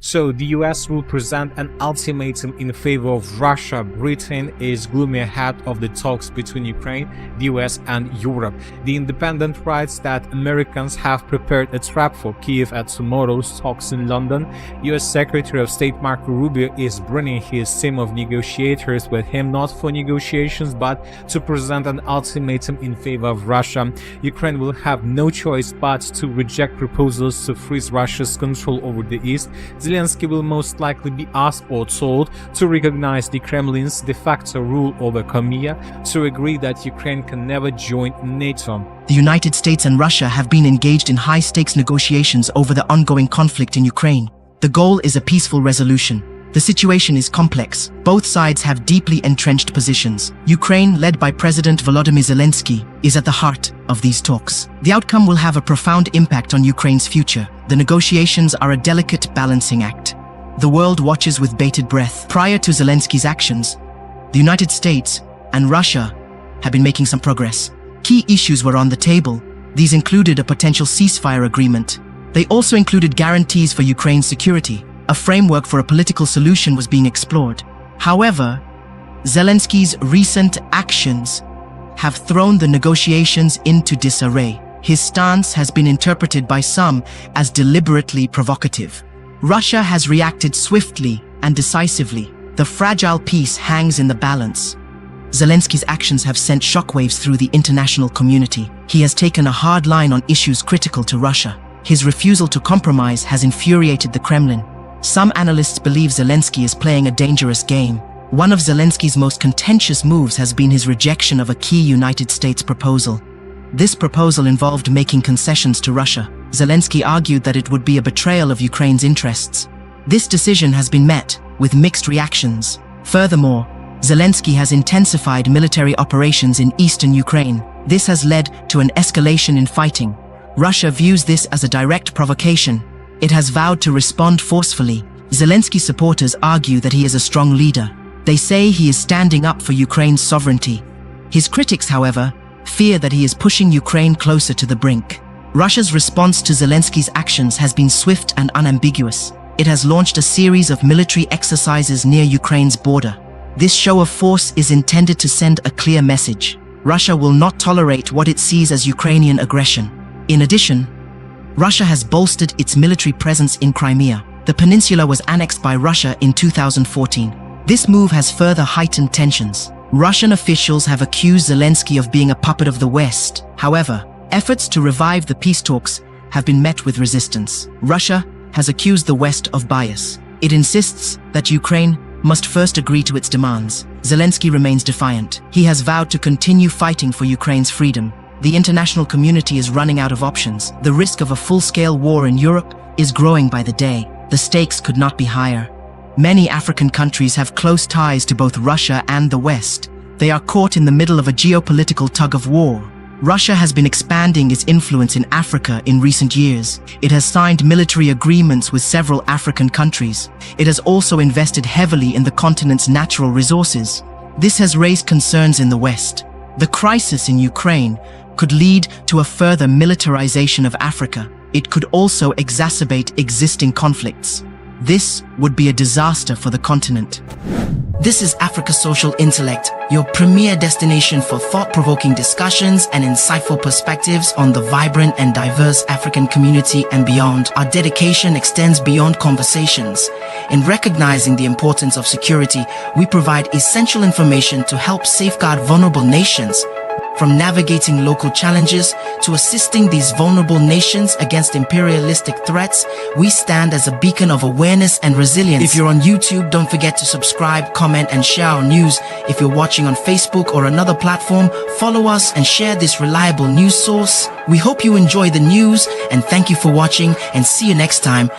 So the US will present an ultimatum in favor of Russia. Britain is gloomy ahead of the talks between Ukraine, the US and Europe. The Independent writes that Americans have prepared a trap for Kiev at tomorrow's talks in London. US Secretary of State Marco Rubio is bringing his team of negotiators with him, not for negotiations but to present an ultimatum in favor of Russia. Ukraine will have no choice but to reject proposals to freeze Russia's control over the east. Zelensky will most likely be asked or told to recognize the Kremlin's de facto rule over Crimea, to agree that Ukraine can never join NATO. The United States and Russia have been engaged in high-stakes negotiations over the ongoing conflict in Ukraine. The goal is a peaceful resolution. The situation is complex. Both sides have deeply entrenched positions. Ukraine, led by President Volodymyr Zelensky, is at the heart of these talks. The outcome will have a profound impact on Ukraine's future. The negotiations are a delicate balancing act. The world watches with bated breath. Prior to Zelensky's actions, the United States and Russia have been making some progress. Key issues were on the table. These included a potential ceasefire agreement. They also included guarantees for Ukraine's security. A framework for a political solution was being explored. However, Zelensky's recent actions have thrown the negotiations into disarray. His stance has been interpreted by some as deliberately provocative. Russia has reacted swiftly and decisively. The fragile peace hangs in the balance. Zelensky's actions have sent shockwaves through the international community. He has taken a hard line on issues critical to Russia. His refusal to compromise has infuriated the Kremlin. Some analysts believe Zelensky is playing a dangerous game. One of Zelensky's most contentious moves has been his rejection of a key United States proposal. This proposal involved making concessions to Russia. Zelensky argued that it would be a betrayal of Ukraine's interests. This decision has been met with mixed reactions. Furthermore, Zelensky has intensified military operations in eastern Ukraine. This has led to an escalation in fighting. Russia views this as a direct provocation. It has vowed to respond forcefully. Zelensky supporters argue that he is a strong leader. They say he is standing up for Ukraine's sovereignty. His critics, however, fear that he is pushing Ukraine closer to the brink. Russia's response to Zelensky's actions has been swift and unambiguous. It has launched a series of military exercises near Ukraine's border. This show of force is intended to send a clear message. Russia will not tolerate what it sees as Ukrainian aggression. In addition, Russia has bolstered its military presence in Crimea. The peninsula was annexed by Russia in 2014. This move has further heightened tensions. Russian officials have accused Zelensky of being a puppet of the West. However, efforts to revive the peace talks have been met with resistance. Russia has accused the West of bias. It insists that Ukraine must first agree to its demands. Zelensky remains defiant. He has vowed to continue fighting for Ukraine's freedom. The international community is running out of options. The risk of a full-scale war in Europe is growing by the day. The stakes could not be higher. Many African countries have close ties to both Russia and the West. They are caught in the middle of a geopolitical tug-of-war. Russia has been expanding its influence in Africa in recent years. It has signed military agreements with several African countries. It has also invested heavily in the continent's natural resources. This has raised concerns in the West. The crisis in Ukraine could lead to a further militarization of Africa. It could also exacerbate existing conflicts. This would be a disaster for the continent. This is Africa Social Intellect, your premier destination for thought-provoking discussions and insightful perspectives on the vibrant and diverse African community and beyond. Our dedication extends beyond conversations. In recognizing the importance of security, we provide essential information to help safeguard vulnerable nations. From navigating local challenges to assisting these vulnerable nations against imperialistic threats, we stand as a beacon of awareness and resilience. If you're on YouTube, don't forget to subscribe, comment, and share our news. If you're watching on Facebook or another platform, follow us and share this reliable news source. We hope you enjoy the news, and thank you for watching, and see you next time.